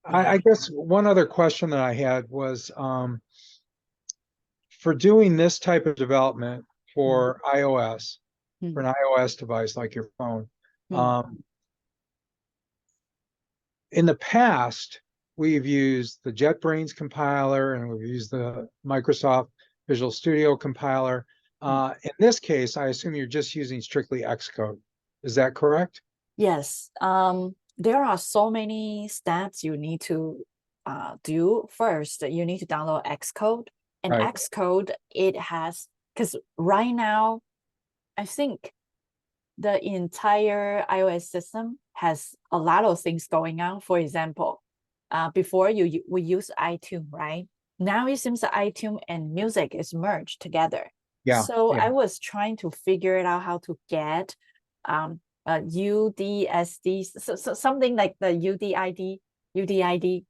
I Yeah. guess one other question that I had was for doing this type of development Mm, for iOS, for mm, an iOS device like your phone. mm. Um, in the past, we've used the JetBrains compiler and we've used the Microsoft Visual Studio compiler. Mm. In this case, I assume you're just using strictly Xcode. Is that correct? Yes. There are so many steps you need to do. First, you need to download Xcode. And Right. Xcode, it has, because right now, I think the entire iOS system has a lot of things going on. For example, before we use iTunes, right? Now it seems that iTunes and music is merged together. Yeah. So Yeah. I was trying to figure it out how to get UDSD, so something like the UDID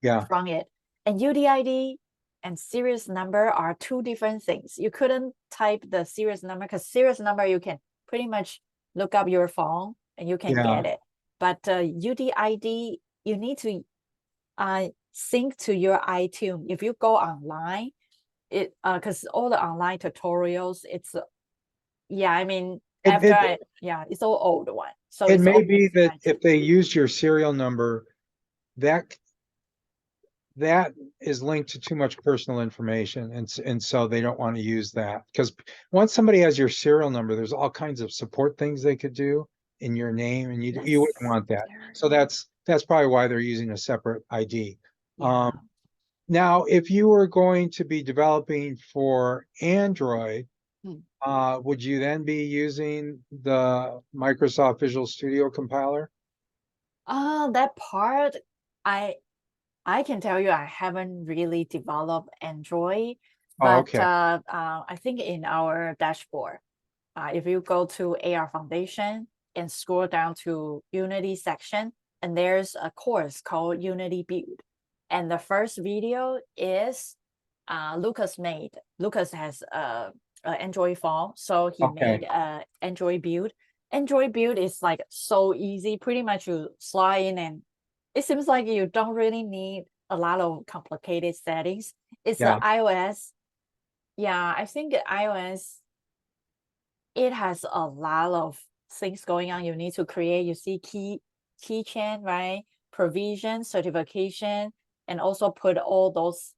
Yeah. from it. And UDID and serious number are two different things. You couldn't type the serious number because serious number you can pretty much look up your phone and you can Yeah. get it. But UDID, you need to sync to your iTunes. If you go online, it because all the online tutorials, it's yeah, I mean It, after it yeah, it's all old one. So it it's may all be that iTunes. if they use your serial number, that that is linked to too much personal information, and so they don't want to use that because once somebody has your serial number, there's all kinds of support things they could do in your name, and you wouldn't Yes. want that. So that's probably why they're using a separate ID. Um, Yeah. Now, if you were going to be developing for Android, Hmm. would you then be using the Microsoft Visual Studio compiler? That part, I I can tell you I haven't really developed Android, Oh, but okay. I think in our dashboard, if you go to AR Foundation and scroll down to Unity section, and there's a course called Unity Build. And the first video is Lucas made. Lucas has a Android phone, so he made Okay. a Android build. Android build is like so easy. Pretty much you slide in, and it seems like you don't really need a lot of complicated settings. It's the Yeah. iOS. Yeah, I think iOS, it has a lot of things going on. You need to create, you see keychain, right? Provision, certification, and also put all those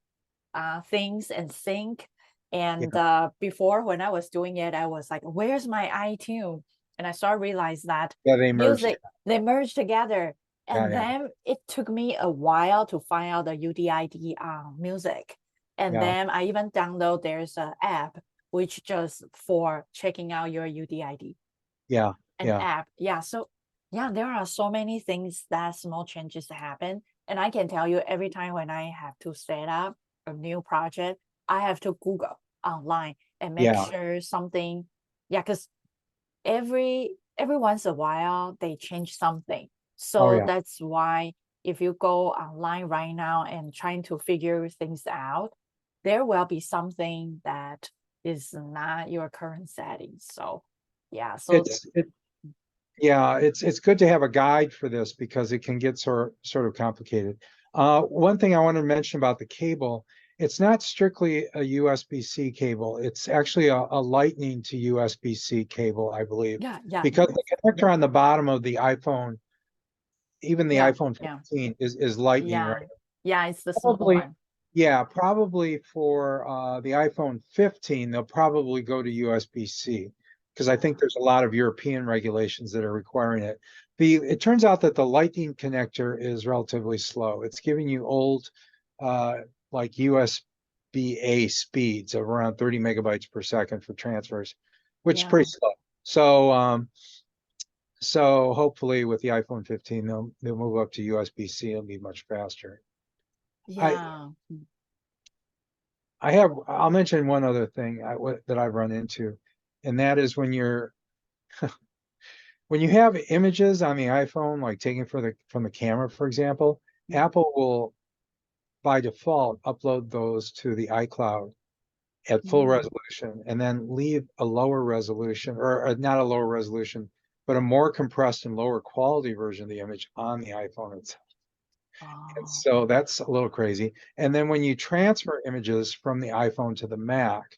things and sync. And Yeah. before, when I was doing it, I was like, "Where's my iTunes?" And I started realize that Yeah, they merged. music, they merged together. Yeah, And yeah, then it took me a while to find out the UDID music. And yeah, then I even download there's an app which just for checking out your UDID, yeah, an yeah. app. Yeah, so yeah, there are so many things that small changes happen. And I can tell you every time when I have to set up a new project, I have to Google online and make Yeah. sure something, yeah, because every once in a while they change something. Oh, So yeah. that's why if you go online right now and trying to figure things out, there will be something that is not your current settings. So yeah, so It's it yeah, it's good to have a guide for this because it can get sort of complicated. One thing I want to mention about the cable, it's not strictly a USB-C cable. It's actually a Lightning to USB-C cable, I believe, yeah, yeah, because the connector on the bottom of the iPhone, even the yeah, iPhone yeah, 15 is Lightning, right? yeah, yeah, it's the small Probably, one. yeah, probably for the iPhone 15, they'll probably go to USB-C because I think Yeah. there's a lot of European regulations that are requiring it. It turns out that the Lightning connector is relatively slow. It's giving you old uh, like USB-A speeds of around 30 megabytes per second for transfers, which is Yeah. pretty slow. So hopefully with the iPhone 15, they'll move up to USB-C. It'll be much faster. I Yeah. I'll mention one other thing that I've run into, and that is when you have images on the iPhone, like taken from the camera, for example, Mm. Apple will by default upload those to the iCloud at full Mm. resolution and then leave a lower resolution or not a lower resolution, but a more compressed and lower quality version of the image on the iPhone itself. And Oh, so that's a little crazy. And then when you transfer images from the iPhone to the Mac,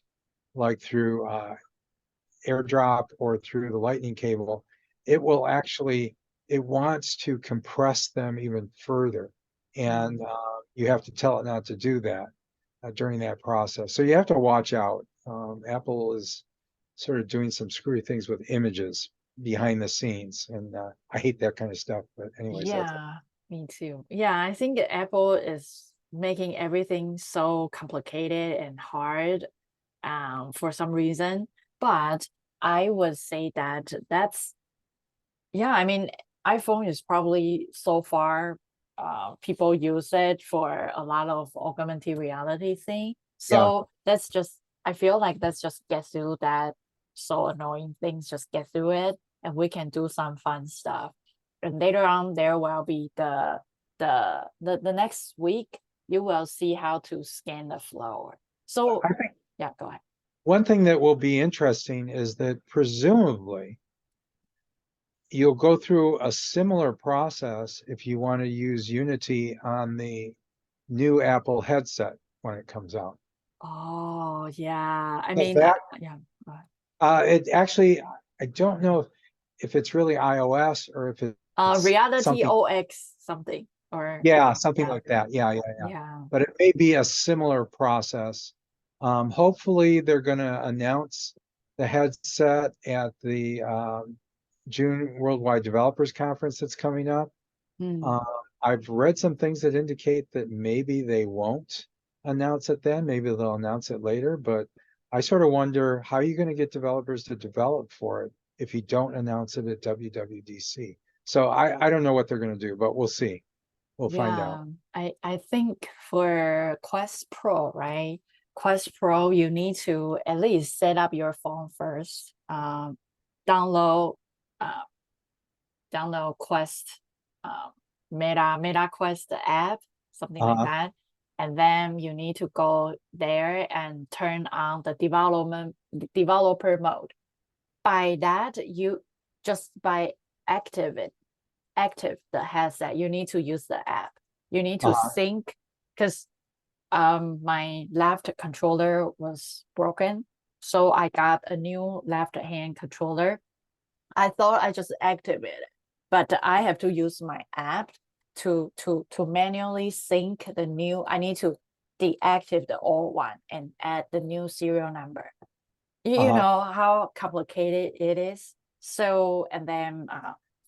like through AirDrop or through the Lightning cable, it will actually, it wants to compress them even further. And mm, you have to tell it not to do that during that process. So you have to watch out. Apple is sort of doing some screwy things with images behind the scenes. And I hate that kind of stuff. But anyways, that's yeah, me too. Yeah, I think Apple is making everything so complicated and hard for some reason. But I would say that that's, yeah, I mean, iPhone is probably so far, people use it for a lot of augmented reality thing. yeah. So that's just, I feel like that's just get through that so annoying things, just get through it, and we can do some fun stuff. And later on, there will be the next week, you will see how to scan the floor. So I think yeah, go ahead. one thing that will be interesting is that presumably you'll go through a similar process if you want to use Unity on the new Apple headset when it comes out. Oh yeah, I Because mean, that, yeah. Go ahead. it actually, I don't know if it's really iOS or if it's Reality something, OX something or yeah, something yeah, like that. Yeah, yeah, yeah. yeah. But it may be a similar process. Hopefully, they're going to announce the headset at the June Worldwide Developers Conference that's coming up. Mm, Uh, I've read some things that indicate that maybe they won't announce it then. Maybe they'll announce it later. But I sort of wonder how you're going to get developers to develop for it if you don't announce it at WWDC. So I don't know what they're going to do, but we'll see. We'll find out. yeah, I think for Quest Pro, right? Quest Pro, you need to at least set up your phone first. Download uh, download Quest, um, Meta Quest the app, something like Uh, that. And then you need to go there and turn on the developer mode. By that, you just by active it, active the headset, you need to use the app. You need to uh, sync because my left controller was broken. So I got a new left hand controller. I thought I just activated it, but I have to use my app to manually sync the new. I need to deactivate the old one and add the new serial number. You uh, know how complicated it is. So and then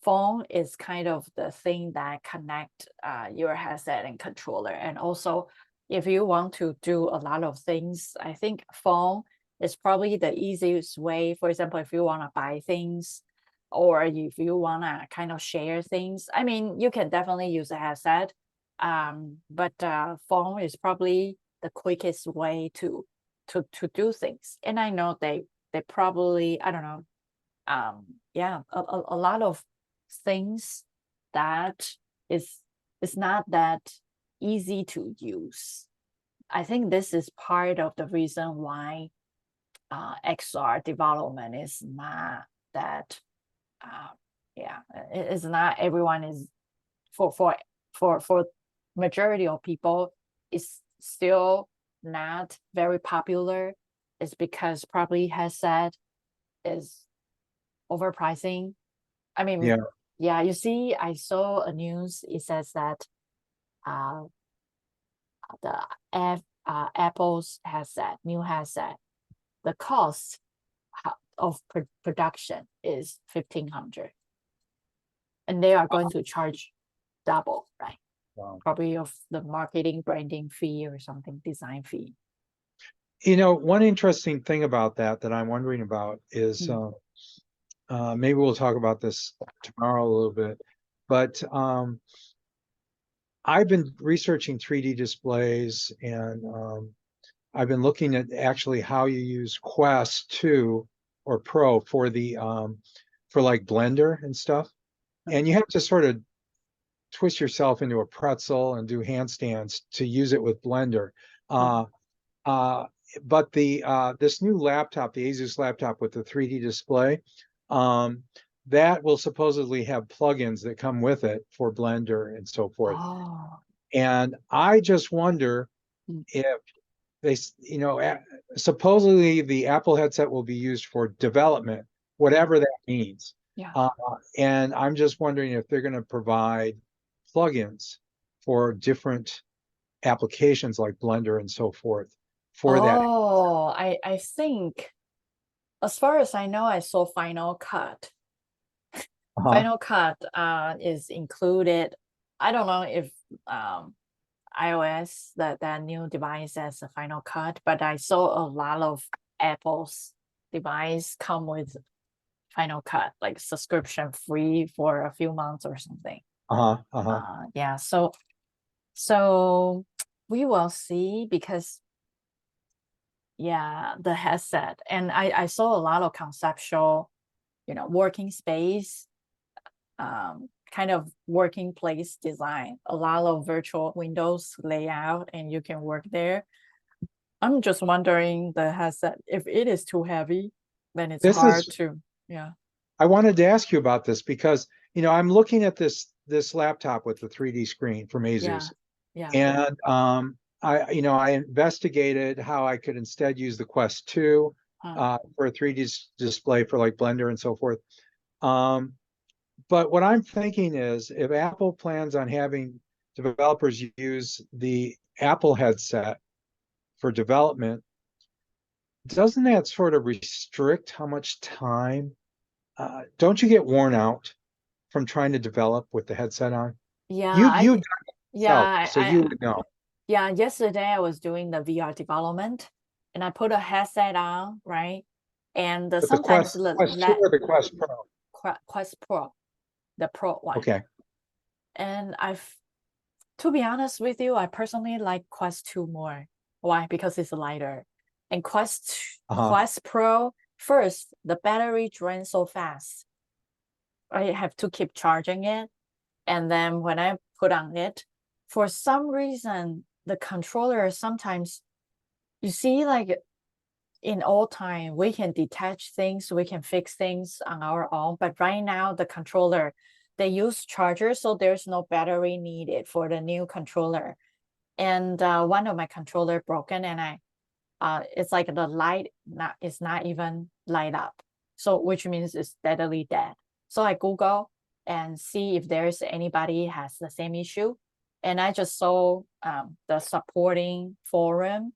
phone is kind of the thing that connect your headset and controller. And also, if you want to do a lot of things, I think phone is probably the easiest way. For example, if you want to buy things or if you want to kind of share things, I mean, you can definitely use a headset. But phone is probably the quickest way to do things. And I know they probably, I don't know, yeah, a lot of things that is is not that easy to use. I think this is part of the reason why XR development is not that uh, yeah, it's not everyone is for for for majority of people is still not very popular is because probably headset is overpricing. I mean, yeah. yeah, you see, I saw a news. It says that uh, the Apple's headset, new headset, the cost of production is 1,500, and they are going to charge double, right? Wow. Probably of the marketing branding fee or something, design fee. You know, one interesting thing about that I'm wondering about is Hmm. maybe we'll talk about this tomorrow a little bit, but I've been researching 3D displays and I've been looking at actually how you use Quest 2 or Pro for the for like Blender and stuff. And you have to sort of twist yourself into a pretzel and do handstands to use it with Blender. Oh, Uh, uh, but the this new laptop, the Asus laptop with the 3D display, um, that will supposedly have plugins that come with it for Blender and so forth. oh, And I just wonder Mm. if supposedly the Apple headset will be used for development, Yeah, whatever that means. yeah. And I'm just wondering if they're going to provide plugins for different applications like Blender and so forth for that. Oh, I think as far as I know, I saw Final Cut. Uh-huh. Final Cut is included. I don't know if iOS that new device has a Final Cut, but I saw a lot of Apple's device come with Final Cut, like subscription free for a few months or something. Uh-huh. Uh-huh. Yeah, so we will see because yeah, the headset and I saw a lot of conceptual, working space, kind of working place design, a lot of virtual windows layout, and you can work there. I'm just wondering the headset, if it is too heavy, then it's This hard is, to, yeah, I wanted to ask you about this because, I'm looking at this laptop with the 3D screen from yeah, Asus. yeah, And I investigated how I could instead use the Quest 2 huh, for a 3D display for like Blender and so forth. Um, but what I'm thinking is if Apple plans on having developers use the Apple headset for development, doesn't that sort of restrict how much time? Don't you get worn out from trying to develop with the headset on? yeah, You've done it yeah, yourself, so you would know. yeah. Yesterday I was doing the VR development, and I put a headset on, right? And But the sometimes Quest 2 or the Quest Pro? Quest Pro, the Pro one, Okay. and to be honest with you, I personally like Quest 2 more. Why? Because it's lighter. And Uh-huh. Quest Pro, first, the battery drains so fast. I have to keep charging it. And then when I put on it, for some reason, the controller sometimes, you see, like in all time, we can detach things, we can fix things on our own. But right now, the controller, they use charger, so there's no battery needed for the new controller. And one of my controller broken, and it's like the light is not even light up, so which means it's steadily dead. So I Google and see if there's anybody has the same issue, and I just saw the supporting forum.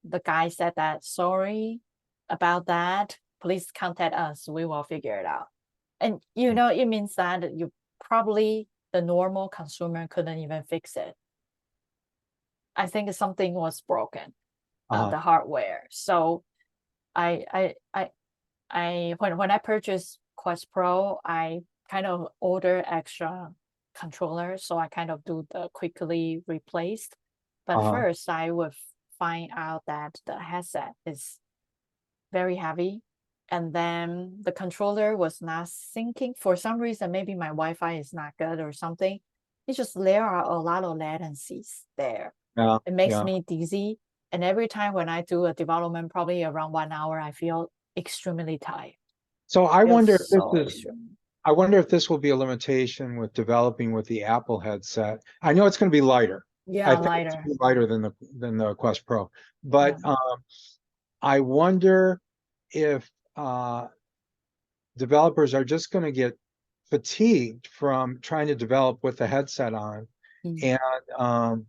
The guy said that sorry about that, please contact us, we will figure it out. And it means that you probably the normal consumer couldn't even fix it. I think something was broken, Uh-huh. the hardware. So I when I purchased Quest Pro, I kind of order extra controllers, so I kind of do the quickly replaced. But Uh-huh. first, I would find out that the headset is very heavy, and then the controller was not syncing for some reason. Maybe my Wi-Fi is not good or something. It's just there are a lot of latencies there. Yeah. It makes Yeah. me dizzy. And every time when I do a development, probably around 1 hour, I feel extremely tired. So Feel so extreme. I wonder if this will be a limitation with developing with the Apple headset. I know it's going to be lighter. I Yeah, think it's lighter. going to be lighter than the Quest Pro. Yeah. But I wonder if developers are just going to get fatigued from trying to develop with the headset on. Mm, And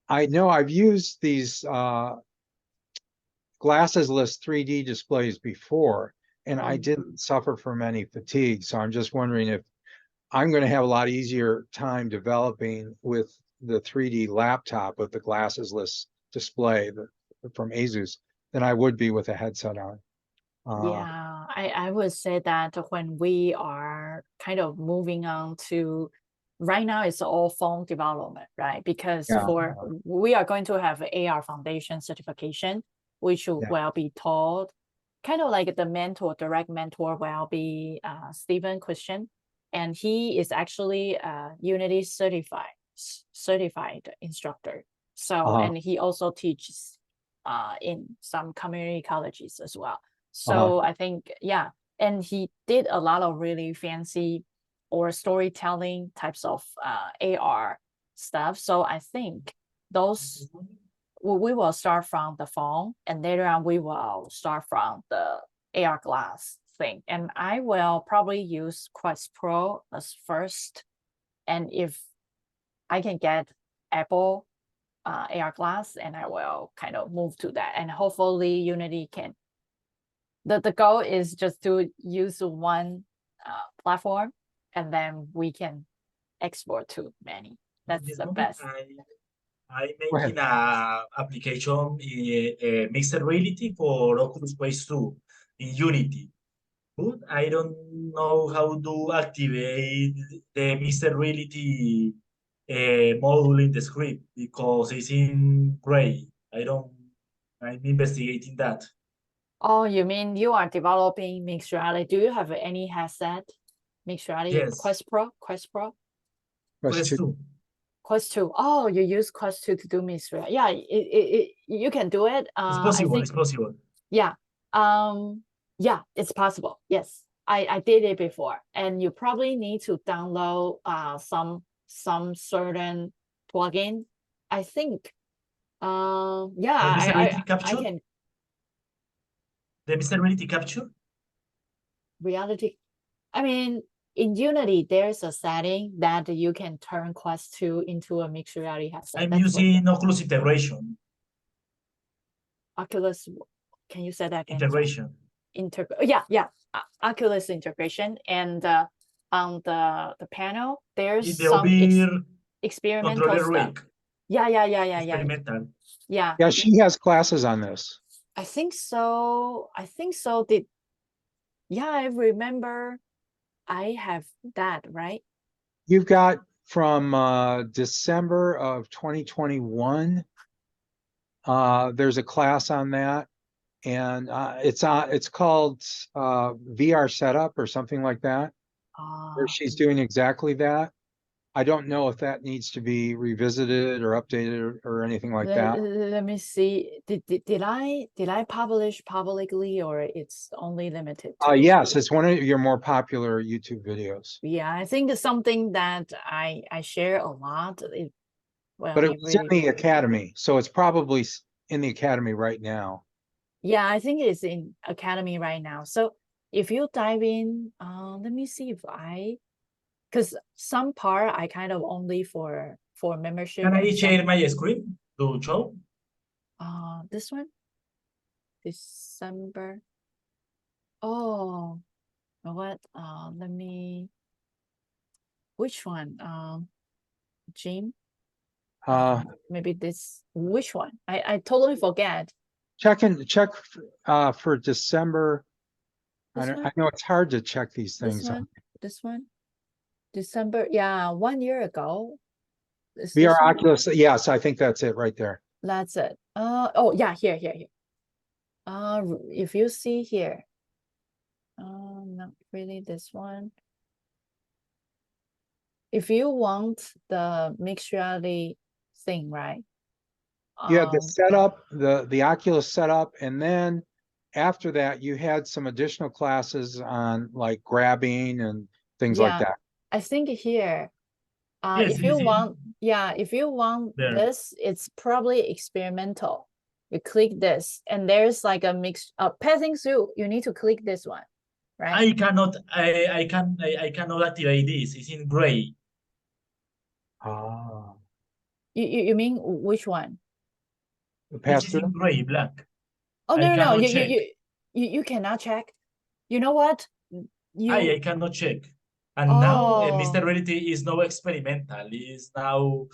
I know I've used these glassesless 3D displays before, and I mm. didn't suffer from any fatigue. So I'm just wondering if I'm going to have a lot easier time developing with the 3D laptop with the glassesless display from Asus than I would be with a headset on. Yeah, I would say that when we are kind of moving on to right now, it's all phone development, right? Because Yeah, we are going to have AR foundation certification, which yeah, will be taught kind of like the mentor, direct mentor will be Stephen Christian, and he is actually a Unity certified instructor. So, uh-huh, and he also teaches in some community colleges as well. uh-huh, So I think, yeah, and he did a lot of really fancy or storytelling types of AR stuff. So I think those we will start from the phone, and later on we will start from the AR glass thing. And I will probably use Quest Pro as first. And if I can get Apple AR glass, and I will kind of move to that. And hopefully Unity can, the goal is just to use one platform, and then we can export to many. That's This the moment, best. I'm Go ahead. making a application in mixed reality for Oculus Quest 2 in Unity. But I don't know how to activate the mixed reality module in the script because it's in gray. I'm investigating that. Oh, you mean you are developing mixed reality? Do you have any headset? Mixed reality? Yes. Quest Pro? Quest Pro? Quest Quest 2. 2. Quest 2. Oh, you use Quest 2 to do mixed reality. Yeah, you can do it. It's I possible. think, It's possible. yeah. Yeah, it's possible. Yes. I did it before. And you probably need to download some certain plugin. I think yeah, The mixed reality I capture? can The mixed reality capture? reality. I mean, in Unity, there's a setting that you can turn Quest 2 into a mixed reality headset. I'm That's what using Oculus integration. Oculus. Can you say that again? Integration. Yeah. Oculus integration, and on the panel, there's The some OBIR experimental controller stuff. rig. Yeah. Experimental. Yeah, Yeah, she has classes on this. I think so. Yeah, I remember I have that, right? You've got from December of 2021. There's a class on that, and it's called VR setup or something like that, where she's doing exactly that. I don't know if that needs to be revisited or updated or anything like that. Let me see. Did I publish publicly, or it's only limited to? Yes, it's one of your more popular YouTube videos. Yeah, I think it's something that I share a lot. Well, But it it was in really, the academy, so it's probably in the academy right now. yeah, I think it's in Academy right now. So if you dive in, let me see if because some part I kind of only for membership. Can I And share my screen to show? This one, December. Oh, you know what? Let me. Which one? Jim. Maybe this. Which one? I totally forget. Check for December. This I one. know it's hard to check these This things. one. This one. December. Yeah, 1 year ago. Is VR this one? Oculus. Yes, I think that's it right there. That's it. Oh yeah, here. If you see here. Not really this one. If you want the mixed reality thing, right? You had the setup, the Oculus setup, and then after that, you had some additional classes on like grabbing and things like Yeah, that. I think here, Yes, if you it's want, if you want there. this, it's probably experimental. You click this, and there's like a mix passing through. You need to click this one, right? I cannot activate this. It's in gray. Ah, You mean which one? This pass is in through. gray, black. Oh I no. cannot check. You cannot check. You know what? I cannot check. And now Mr. Reality is no experimental. Is now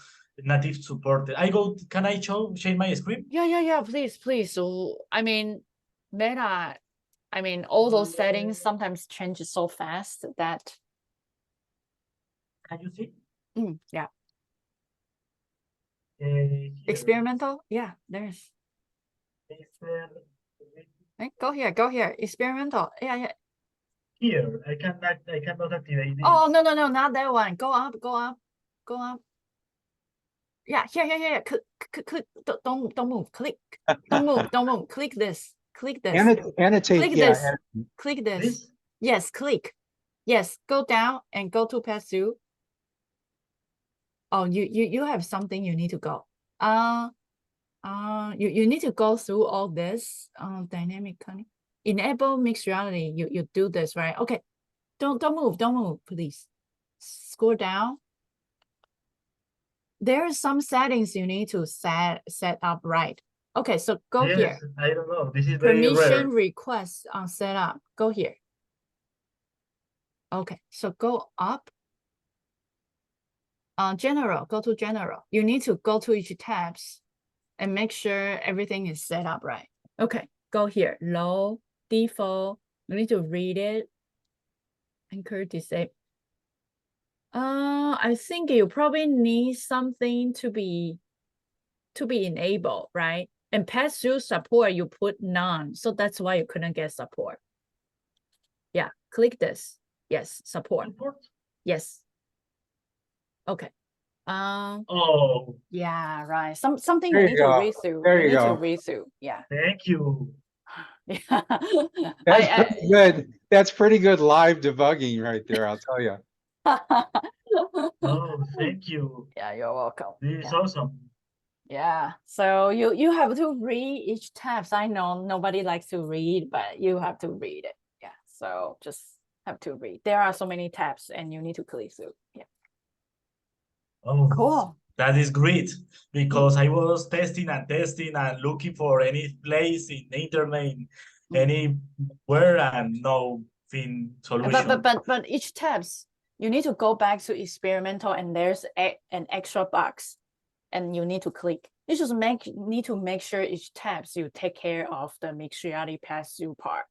native supported. Can I share my screen? Yeah. Please. So I mean, Meta. I mean, all those settings sometimes change so fast that. Can you see? Yeah. Here. Experimental. Yeah, there's. Hey, go here. Experimental. Yeah. Here, I cannot activate this. Oh no, not that one. Go up. Yeah, here. Click. Don't move. Click. Don't move. Click this. Annotate. Click Yeah. this. Click this. This? Yes, click. Yes, go down and go to pass through. Oh, you have something you need to go. You need to go through all this. Dynamic cunning. Enable mixed reality. You do this, right? Okay. Don't move, please. Scroll down. There are some settings you need to set up right. Okay, so go Yes, here. I don't know. This is very rare. Permission request on setup. Go here. Okay, so go up. General, go to general. You need to go to each tabs and make sure everything is set up right. Okay, go here. Low, default. You need to read it. Anchor disable. I think you probably need something to be enabled, right? And pass-through support, you put none. So that's why you couldn't get support. Yeah, click this. Yes, support. Yes. Okay. Oh, Yeah, right. Something There you you need to go. read through. There You you need to go. read through. Yeah. thank you. Yeah. That's pretty good. That's pretty good live debugging right there, I'll tell you. Oh, thank you. Yeah, you're welcome. This is Yeah. awesome. Yeah. So you have to read each tabs. I know nobody likes to read, but you have to read it. Yeah. So just have to read. There are so many tabs and you need to click through. Yeah. Oh, Cool. that is great because I was testing and looking for any place in the internet, anywhere, and nothing solution. But each tabs, you need to go back to experimental and there's an extra box and you need to click. You just need to make sure each tabs you take care of the mixed reality pass-through part.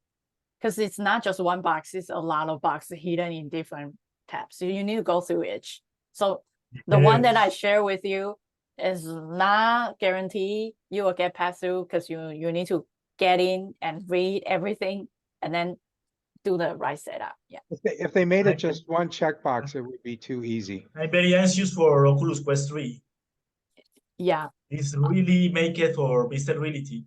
Because it's not just one box, it's a lot of boxes hidden in different tabs. So you need to go through each. So the one that I share with you is not guaranteed you will get pass-through because you need to get in and read everything and then do the right setup. Yeah. If they made it just one checkbox, it would be too easy. I'm very anxious for Oculus Quest 3. Yeah. It's really make it for Mr. Reality.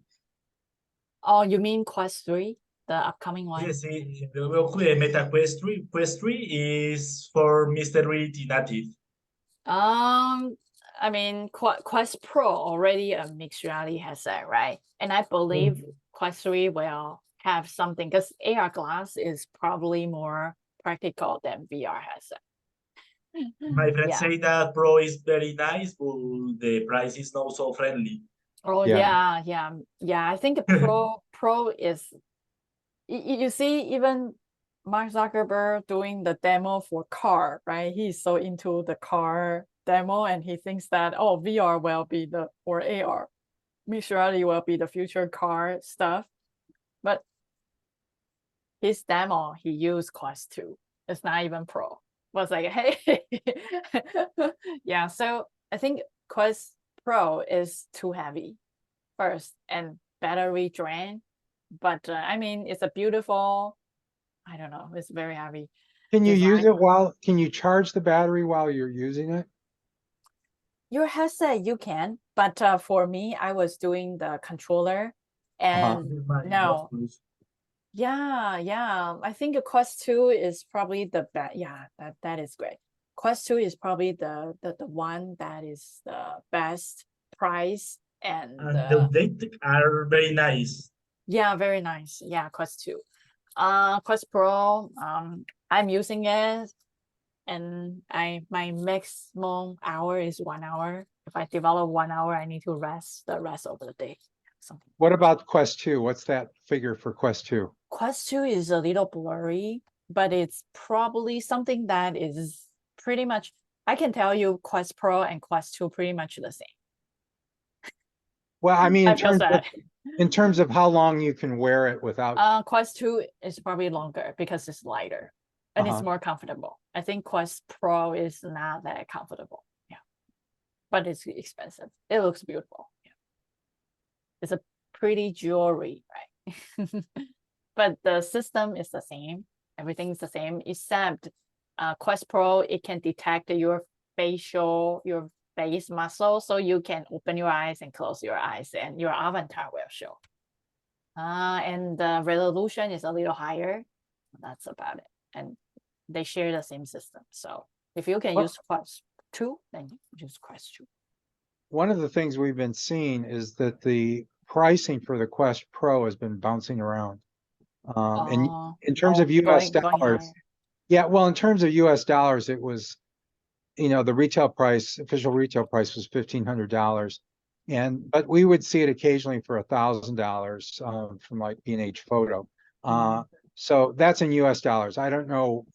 Oh, you mean Quest 3, the upcoming one? Yes, Meta Quest 3. Quest 3 is for Mr. Reality native. I mean, Quest Pro already a mixed reality headset, right? And I believe Quest 3 will have something because AR glass is probably more practical than VR headset. My friends Yeah. say that Pro is very nice, but the price is not so friendly. Oh Yeah. yeah. I think Pro is. You see, even Mark Zuckerberg doing the demo for car, right? He's so into the car demo, and he thinks that VR will be or AR, mixed reality will be the future car stuff. But his demo, he used Quest 2. It's not even Pro. Was like, hey, yeah. So I think Quest Pro is too heavy first and battery drain. But I mean, it's a beautiful. I don't know. It's very heavy. Can you use design. it can you charge the battery while you're using it? Your headset, you can, but for me, I was doing the controller, and This is my no, Oculus. yeah. I think a Quest 2 is probably the best. Yeah, that is great. Quest 2 is probably the one that is the best price and And the updates are very nice. yeah, very nice. Yeah, Quest 2. Quest Pro, I'm using it and my maximum hour is 1 hour. If I develop 1 hour, I need to rest the rest of the day. Something. What about Quest 2? What's that figure for Quest 2? Quest 2 is a little blurry, but it's probably something that is pretty much, I can tell you Quest Pro and Quest 2 pretty much the same. Well, I mean, I feel sad. in terms of how long you can wear it without. Quest 2 is probably longer because it's lighter and it's more comfortable. I think Quest Pro is not that comfortable. Yeah. But it's expensive. It looks beautiful. Yeah. It's a pretty jewelry, right? But the system is the same. Everything's the same, except Quest Pro, it can detect your face muscle, so you can open your eyes and close your eyes, and your avatar will show. And the resolution is a little higher. That's about it. And they share the same system. So if you can use Quest 2, then you just Quest 2. One of the things we've been seeing is that the pricing for the Quest Pro has been bouncing around. And in terms of US going dollars, higher. yeah, well, in terms of US dollars, it was, the retail price, official retail price was $1,500. But we would see it occasionally for $1,000 from like B&H Photo. So that's in US dollars. I don't know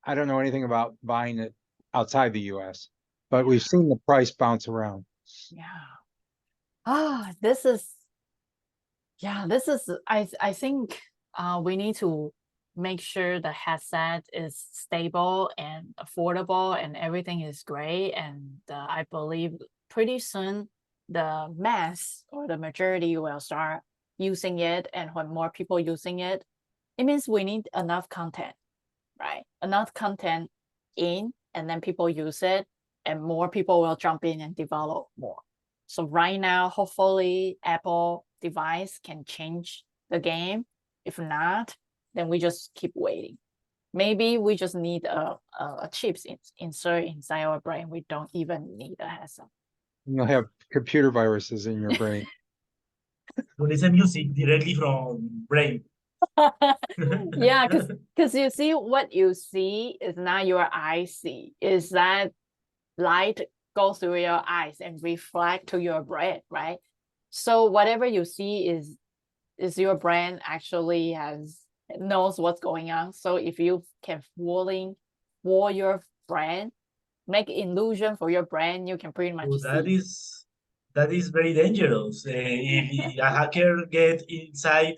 anything about buying it outside the US, but we've seen the price bounce around. Yeah. This is, I think we need to make sure the headset is stable and affordable and everything is great. And I believe pretty soon the mass or the majority will start using it. And when more people using it, it means we need enough content, right? Enough content in, and then people use it, and more people will jump in and develop more. So right now, hopefully Apple device can change the game. If not, then we just keep waiting. Maybe we just need a chips insert inside our brain. We don't even need a headset. You'll have computer viruses in your brain. To listen music directly from brain. Yeah, because you see, what you see is not your eyes see, is that light go through your eyes and reflect to your brain, right? So whatever you see is your brain actually knows what's going on. So if you can fool your brain, make illusion for your brain, you can pretty much see. That is very dangerous. If a hacker get inside,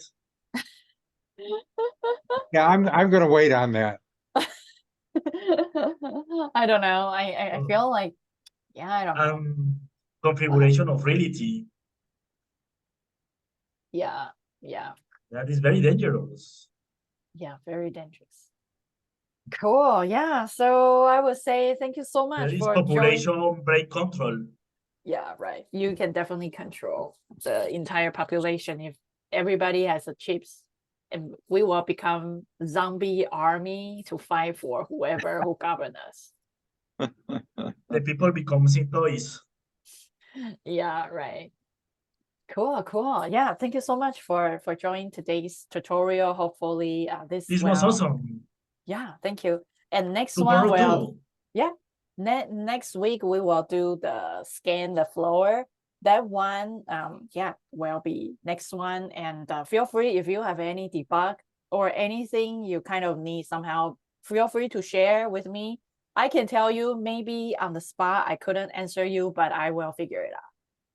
Yeah, I'm gonna wait on that. I don't know. I feel like, yeah, I don't know. configuration of reality. Yeah. That is very dangerous. Yeah, very dangerous. Cool. Yeah. So I would say thank you so much There is for joining. population brain control. Yeah, right. You can definitely control the entire population if everybody has a chips, and we will become zombie army to fight for whoever who govern us. The people become toys. Yeah, right. Cool. Yeah, thank you so much for joining today's tutorial. Hopefully this This was awesome. Yeah, thank you. And next one, Tomorrow too. yeah, next week we will do the scan the floor. That one, yeah, will be next one. And feel free, if you have any debug or anything you kind of need somehow, feel free to share with me. I can tell you maybe on the spot I couldn't answer you, but I will figure it out.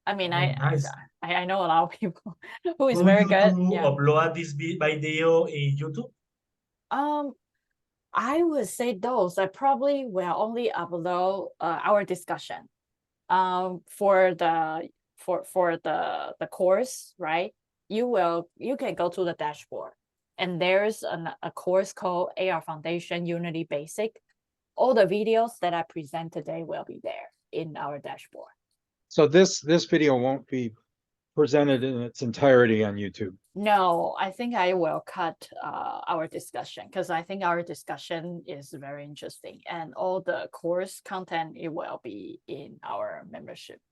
I mean, Nice. I know a lot of people who is Will very you good. to Yeah. upload this video in YouTube? I would say those I probably will only upload our discussion for the course, right? You can go to the dashboard, and there's a course called AR Foundation Unity Basic. All the videos that I present today will be there in our dashboard. So this video won't be presented in its entirety on YouTube. No, I think I will cut our discussion, because I think our discussion is very interesting, and all the course content, it will be in our membership.